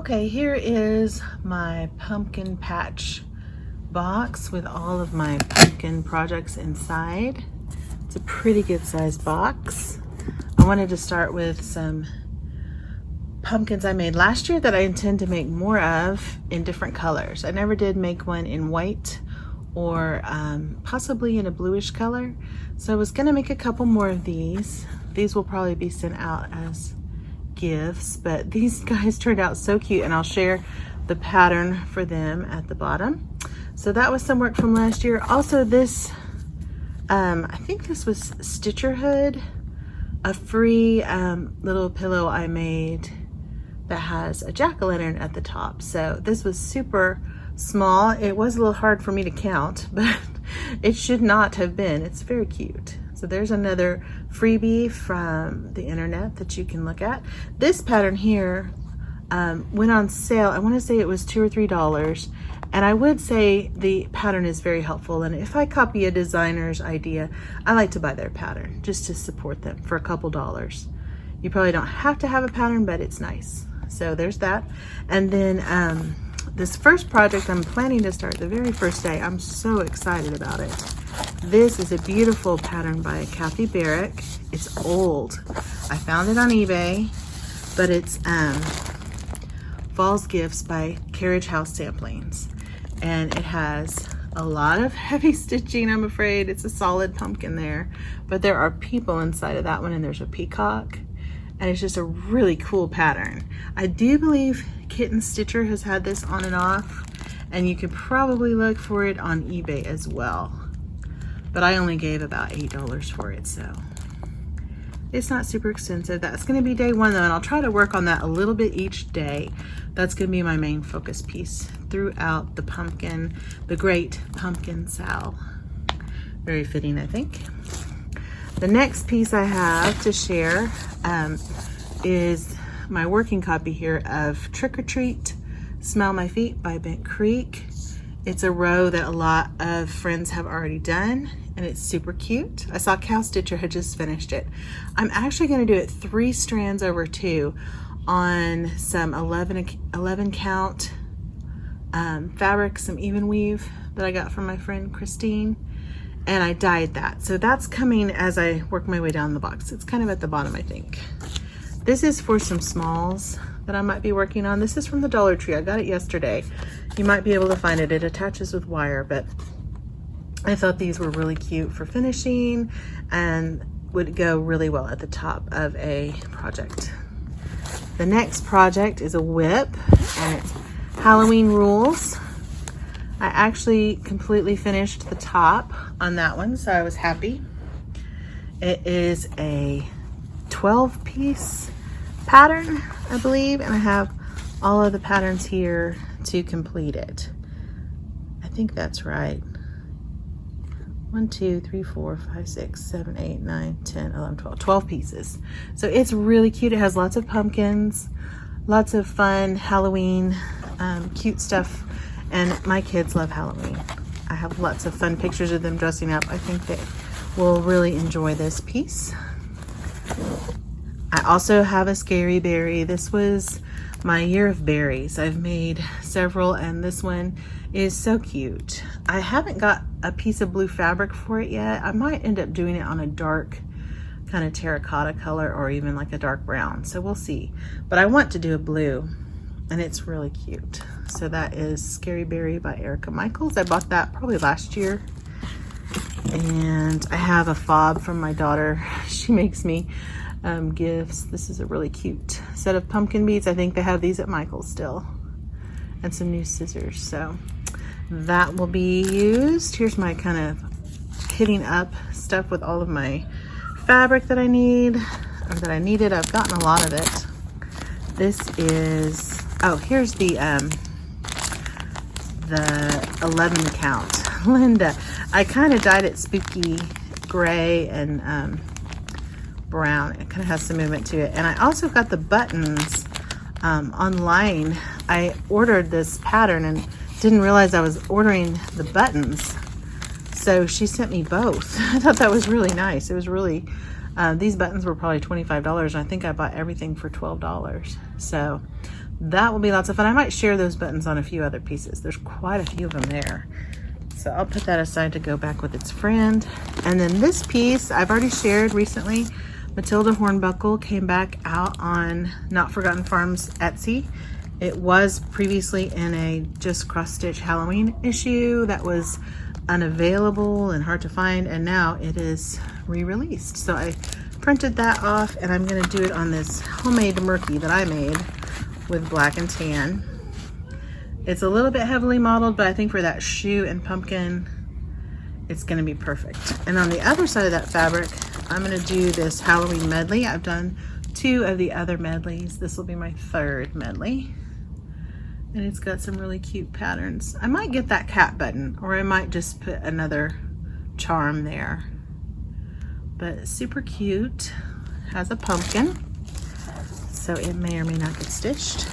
Okay, here is my pumpkin patch box with all of my pumpkin projects inside. It's a pretty good sized box. I wanted to start with some pumpkins I made last year that I intend to make more of in different colors. I never did make one in white or possibly in a bluish color. So I was gonna make a couple more of these. These will probably be sent out as gifts, but these guys turned out so cute, and I'll share the pattern for them at the bottom. So that was some work from last year. Also this, I think this was Stitcherhood, a free little pillow I made that has a jack-o'-lantern at the top. So this was super small. It was a little hard for me to count, but it should not have been. It's very cute. So there's another freebie from the internet that you can look at. This pattern here went on sale. I want to say it was $2 or $3. And I would say the pattern is very helpful. And if I copy a designer's idea, I like to buy their pattern just to support them for a couple dollars. You probably don't have to have a pattern, but it's nice. So there's that. And then this first project I'm planning to start the very first day. I'm so excited about it. This is a beautiful pattern by Kathy Barrick. It's old. I found it on eBay, but it's Fall's Gifts by Carriage House Samplings. And it has a lot of heavy stitching, I'm afraid. It's a solid pumpkin there, but there are people inside of that one, and there's a peacock. And it's just a really cool pattern. I do believe Kitten Stitcher has had this on and off, and you could probably look for it on eBay as well. But I only gave about $8 for it, so it's not super expensive. That's gonna be day one though, and I'll try to work on that a little bit each day. That's gonna be my main focus piece throughout the pumpkin, the Great Pumpkin Sal. Very fitting, I think. The next piece I have to share is my working copy here of Trick or Treat, Smell My Feet by Bent Creek. It's a row that a lot of friends have already done, and it's super cute. I saw Cal Stitcher had just finished it. I'm actually gonna do it 3 strands over 2 on some 11 count fabric, some even weave that I got from my friend Christine, and I dyed that. So that's coming as I work my way down the box. It's kind of at the bottom, I think. This is for some smalls that I might be working on. This is from the Dollar Tree. I got it yesterday. You might be able to find it. It attaches with wire, but I thought these were really cute for finishing and would go really well at the top of a project. The next project is a whip, and it's Halloween Rules. I actually completely finished the top on that one, so I was happy. It is a 12-piece pattern, I believe, and I have all of the patterns here to complete it. I think that's right. 1, 2, 3, 4, 5, 6, 7, 8, 9, 10, 11, 12. 12 pieces. So it's really cute. It has lots of pumpkins, lots of fun Halloween, cute stuff, and my kids love Halloween. I have lots of fun pictures of them dressing up. I think they will really enjoy this piece. I also have a Scary Berry. This was my year of berries. I've made several, and this one is so cute. I haven't got a piece of blue fabric for it yet. I might end up doing it on a dark kind of terracotta color, or even like a dark brown, so we'll see. But I want to do a blue, and it's really cute. So that is Scary Berry by Erica Michaels. I bought that probably last year. And I have a fob from my daughter. She makes me gifts. This is a really cute set of pumpkin beads. I think they have these at Michael's still, and some new scissors, so that will be used. Here's my kind of hitting up stuff with all of my fabric that I need, or that I needed. I've gotten a lot of it. This is Oh, here's the 11 count. Linda. I kind of dyed it spooky gray and brown. It kind of has some movement to it. And I also got the buttons online. I ordered this pattern and didn't realize I was ordering the buttons. So she sent me both. I thought that was really nice. It was really, these buttons were probably $25 and I think I bought everything for $12. So that will be lots of fun. I might share those buttons on a few other pieces. There's quite a few of them there. So I'll put that aside to go back with its friend. And then this piece I've already shared recently. Matilda Hornbuckle came back out on Not Forgotten Farms Etsy. It was previously in a just cross stitch Halloween issue that was unavailable and hard to find, and now it is re-released. So I printed that off and I'm going to do it on this homemade Murky that I made with black and tan. It's a little bit heavily modeled, but I think for that shoe and pumpkin it's going to be perfect. And on the other side of that fabric I'm going to do this Halloween medley. I've done 2 of the other medleys. This will be my 3rd medley. And it's got some really cute patterns. I might get that cat button, or I might just put another charm there. But super cute. Has a pumpkin, so it may or may not get stitched.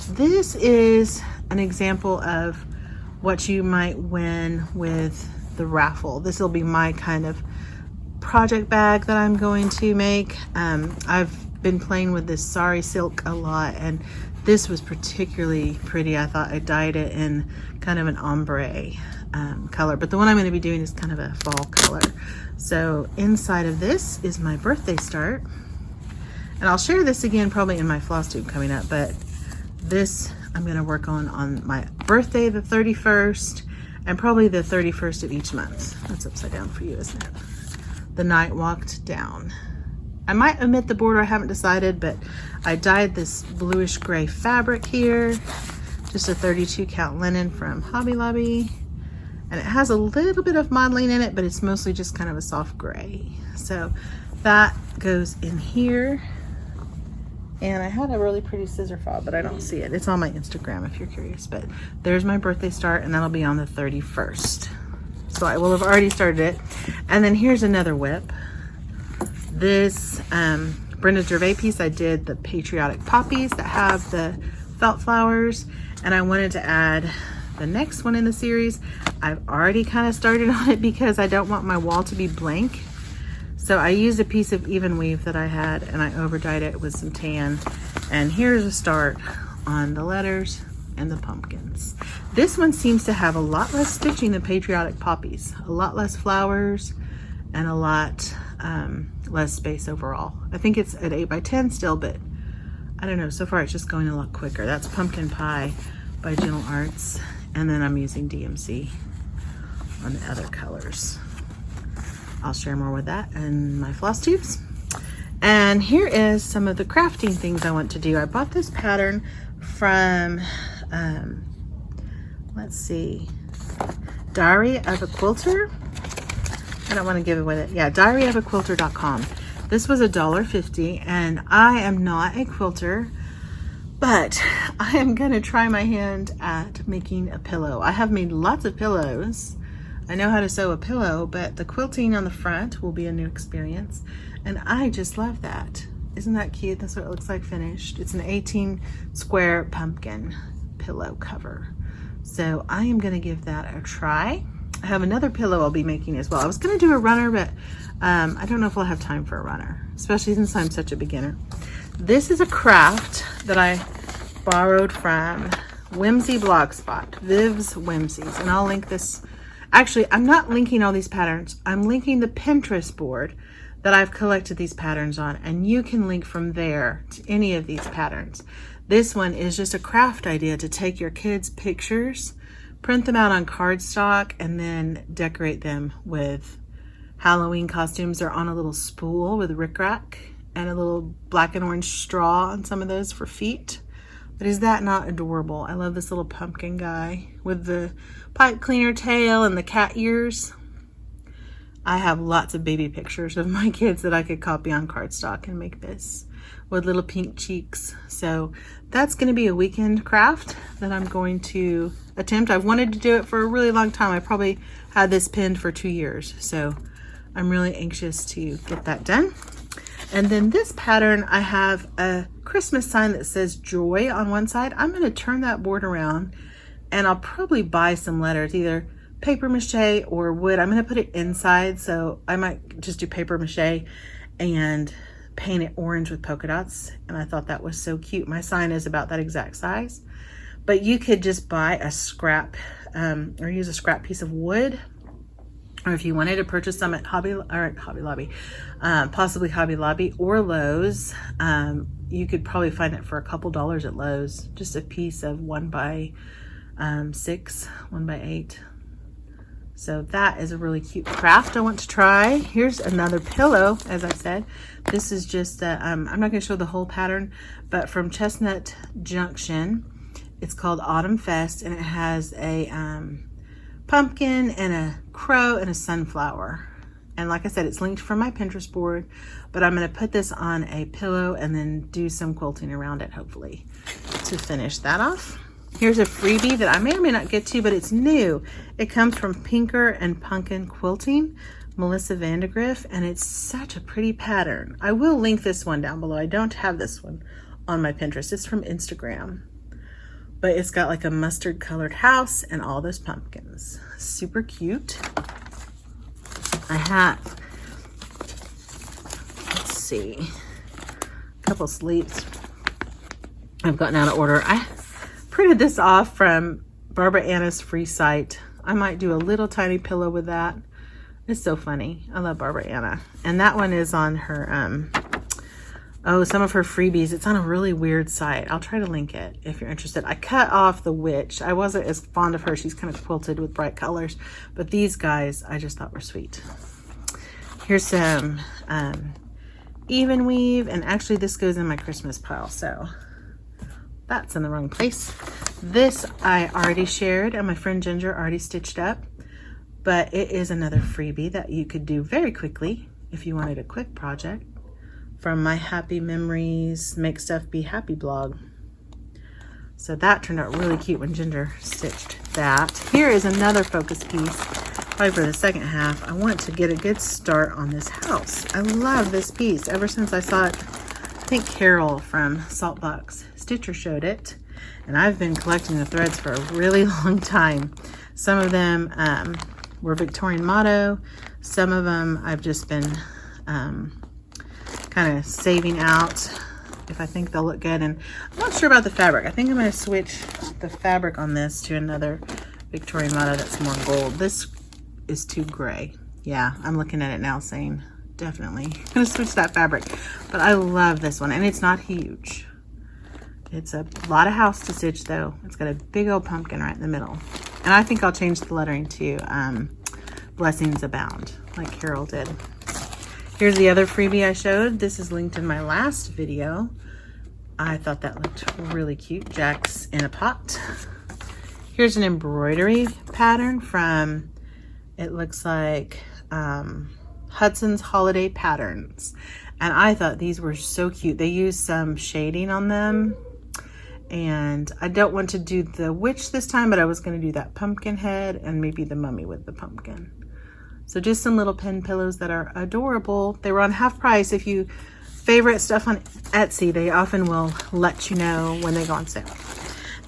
This is an example of what you might win with the raffle. This will be my kind of project bag that I'm going to make. I've been playing with this sari silk a lot, and this was particularly pretty. I thought I dyed it in kind of an ombre color, but the one I'm going to be doing is kind of a fall color. So inside of this is my birthday start, and I'll share this again probably in my floss tube coming up, but this I'm going to work on my birthday, the 31st, and probably the 31st of each month. That's upside down for you, isn't it? The night walked down. I might omit the border, I haven't decided, but I dyed this bluish gray fabric here, just a 32 count linen from Hobby Lobby, and it has a little bit of modeling in it, but it's mostly just kind of a soft gray. So that goes in here, and I had a really pretty scissor fob, but I don't see it. It's on my Instagram if you're curious, but there's my birthday start, and that'll be on the 31st. So I will have already started it. And then here's another whip. This Brenda Gervais piece, I did the Patriotic Poppies that have the felt flowers, and I wanted to add the next one in the series. I've already kind of started on it because I don't want my wall to be blank. So I used a piece of even weave that I had, and I overdyed it with some tan. And here's a start on the letters and the pumpkins. This one seems to have a lot less stitching than Patriotic Poppies, a lot less flowers, and a lot less space overall. I think it's at 8 by 10 still, but I don't know, so far it's just going a lot quicker. That's Pumpkin Pie by Gentle Arts, and then I'm using DMC on the other colors. I'll share more with that in my floss tubes. And here is some of the crafting things I want to do. I bought this pattern from let's see, Diary of a Quilter. I don't want to give it with it. Yeah, diaryofaquilter.com. This was $1.50, and I am not a quilter, but I am going to try my hand at making a pillow. I have made lots of pillows. I know how to sew a pillow, but the quilting on the front will be a new experience, and I just love that. Isn't that cute? That's what it looks like finished. It's an 18 square pumpkin pillow cover. So I am going to give that a try. I have another pillow I'll be making as well. I was going to do a runner, but I don't know if I'll have time for a runner, especially since I'm such a beginner. This is a craft that I borrowed from Whimsy Blogspot, Viv's Whimsies, and I'll link this. Actually, I'm not linking all these patterns. I'm linking the Pinterest board that I've collected these patterns on, and you can link from there to any of these patterns. This one is just a craft idea to take your kids' pictures, print them out on cardstock, and then decorate them with Halloween costumes. They're on a little spool with rickrack and a little black and orange straw on some of those for feet. But is that not adorable? I love this little pumpkin guy with the pipe cleaner tail and the cat ears. I have lots of baby pictures of my kids that I could copy on cardstock and make this with little pink cheeks. So that's going to be a weekend craft that I'm going to attempt. I've wanted to do it for a really long time. I probably had this pinned for 2 years. So I'm really anxious to get that done. And then this pattern, I have a Christmas sign that says joy on one side. I'm going to turn that board around and I'll probably buy some letters, either paper mache or wood. I'm going to put it inside, so I might just do paper mache and paint it orange with polka dots. And I thought that was so cute. My sign is about that exact size, but you could just buy a scrap or use a scrap piece of wood, or if you wanted to purchase some at Hobby Lobby, possibly Hobby Lobby or Lowe's, you could probably find it for a couple dollars at Lowe's, just a piece of 1x6, 1x8. So that is a really cute craft I want to try. Here's another pillow, as I said. This is just, I'm not going to show the whole pattern, but from Chestnut Junction. It's called Autumn Fest, and it has a pumpkin and a crow and a sunflower. And like I said, it's linked from my Pinterest board, but I'm going to put this on a pillow and then do some quilting around it, hopefully, to finish that off. Here's a freebie that I may or may not get to, but it's new. It comes from Pinker and Pumpkin Quilting, Melisa Vandegrift, and it's such a pretty pattern. I will link this one down below. I don't have this one on my Pinterest. It's from Instagram, but it's got like a mustard colored house and all those pumpkins. Super cute. I have, let's see, a couple sleeves I've gotten out of order. I printed this off from Barbara Anna's free site. I might do a little tiny pillow with that. It's so funny. I love Barbara Anna. And that one is on her, some of her freebies. It's on a really weird site. I'll try to link it if you're interested. I cut off the witch. I wasn't as fond of her. She's kind of quilted with bright colors. But these guys, I just thought were sweet. Here's some even weave. And actually, this goes in my Christmas pile. So that's in the wrong place. This I already shared, and my friend Ginger already stitched up, but it is another freebie that you could do very quickly if you wanted a quick project from my Happy Memories Make Stuff Be Happy blog. So that turned out really cute when Ginger stitched that. Here is another focus piece, probably for the second half. I want to get a good start on this house. I love this piece ever since I saw it. I think Carol from Saltbox Stitcher showed it, and I've been collecting the threads for a really long time. Some of them were Victorian motto. Some of them I've just been kind of saving out if I think they'll look good. And I'm not sure about the fabric. I think I'm going to switch the fabric on this to another Victorian motto that's more gold. This is too gray. Yeah, I'm looking at it now saying definitely I'm going to switch that fabric. But I love this one, and it's not huge. It's a lot of house to stitch though. It's got a big old pumpkin right in the middle. And I think I'll change the lettering to Blessings Abound, like Carol did. Here's the other freebie I showed. This is linked in my last video. I thought that looked really cute. Jack's in a Pot. Here's an embroidery pattern from, it looks like Hudson's Holiday Patterns. And I thought these were so cute. They used some shading on them. And I don't want to do the witch this time, but I was going to do that pumpkin head and maybe the mummy with the pumpkin. So just some little pen pillows that are adorable. They were on half price. If you favorite stuff on Etsy, they often will let you know when they go on sale.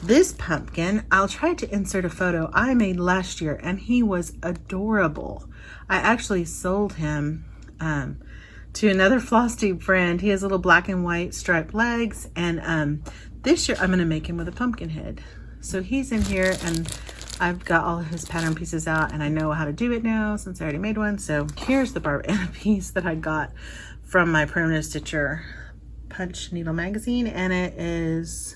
This pumpkin, I'll try to insert a photo I made last year, and he was adorable. I actually sold him to another flosstube friend. He has little black and white striped legs, and this year I'm going to make him with a pumpkin head. So he's in here, and I've got all of his pattern pieces out, and I know how to do it now since I already made one. So here's the Barbara Anna piece that I got from my Primitive Stitcher Punch Needle magazine, and it is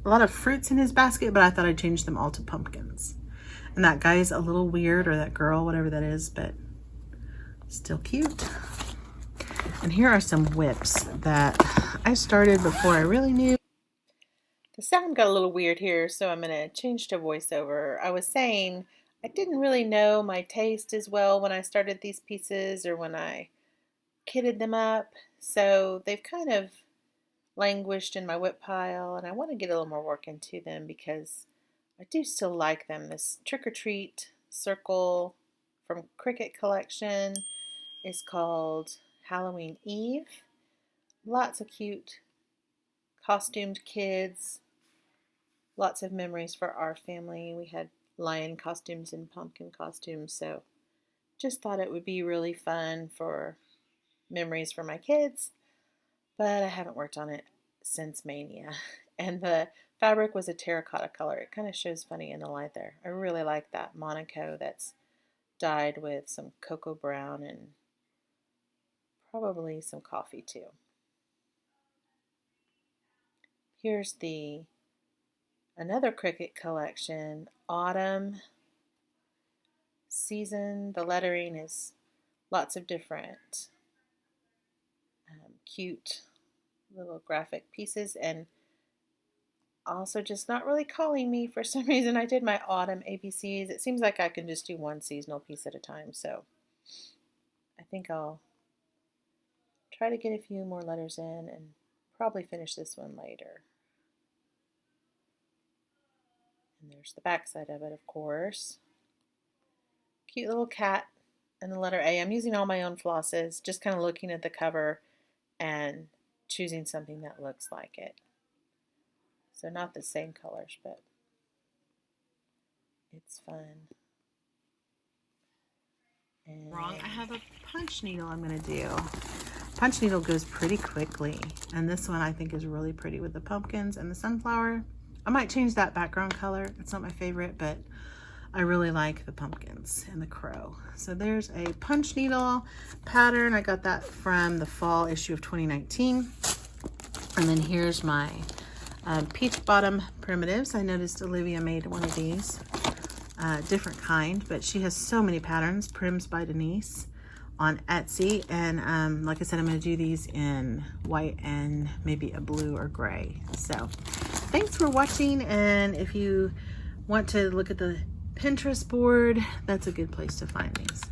a lot of fruits in his basket, but I thought I'd change them all to pumpkins. And that guy's a little weird, or that girl, whatever that is, but still cute. And here are some whips that I started before I really knew. The sound got a little weird here, so I'm going to change to voiceover. I was saying I didn't really know my taste as well when I started these pieces or when I kitted them up. So they've kind of languished in my whip pile, and I want to get a little more work into them because I do still like them. This Trick or Treat circle from Cricket collection is called Halloween Eve. Lots of cute costumed kids. Lots of memories for our family. We had lion costumes and pumpkin costumes, so just thought it would be really fun for memories for my kids, but I haven't worked on it since Mania. And the fabric was a terracotta color. It kind of shows funny in the light there. I really like that Monaco that's dyed with some cocoa brown and probably some coffee too. Here's another Cricket collection, Autumn Season. The lettering is lots of different cute little graphic pieces, and also just not really calling me for some reason. I did my autumn ABCs. It seems like I can just do one seasonal piece at a time, so I think I'll try to get a few more letters in and probably finish this one later. And there's the back side of it, of course. Cute little cat and the letter A. I'm using all my own flosses, just kind of looking at the cover and choosing something that looks like it. So not the same colors, but it's fun. And wrong, I have a punch needle I'm going to do. Punch needle goes pretty quickly, and this one I think is really pretty with the pumpkins and the sunflower. I might change that background color. It's not my favorite, but I really like the pumpkins and the crow. So there's a punch needle pattern. I got that from the fall issue of 2019. And then here's my peach bottom primitives. I noticed Olivia made one of these, different kind, but she has so many patterns. Prims by Denise on Etsy. And like I said, I'm going to do these in white and maybe a blue or gray. So thanks for watching. And if you want to look at the Pinterest board, that's a good place to find these.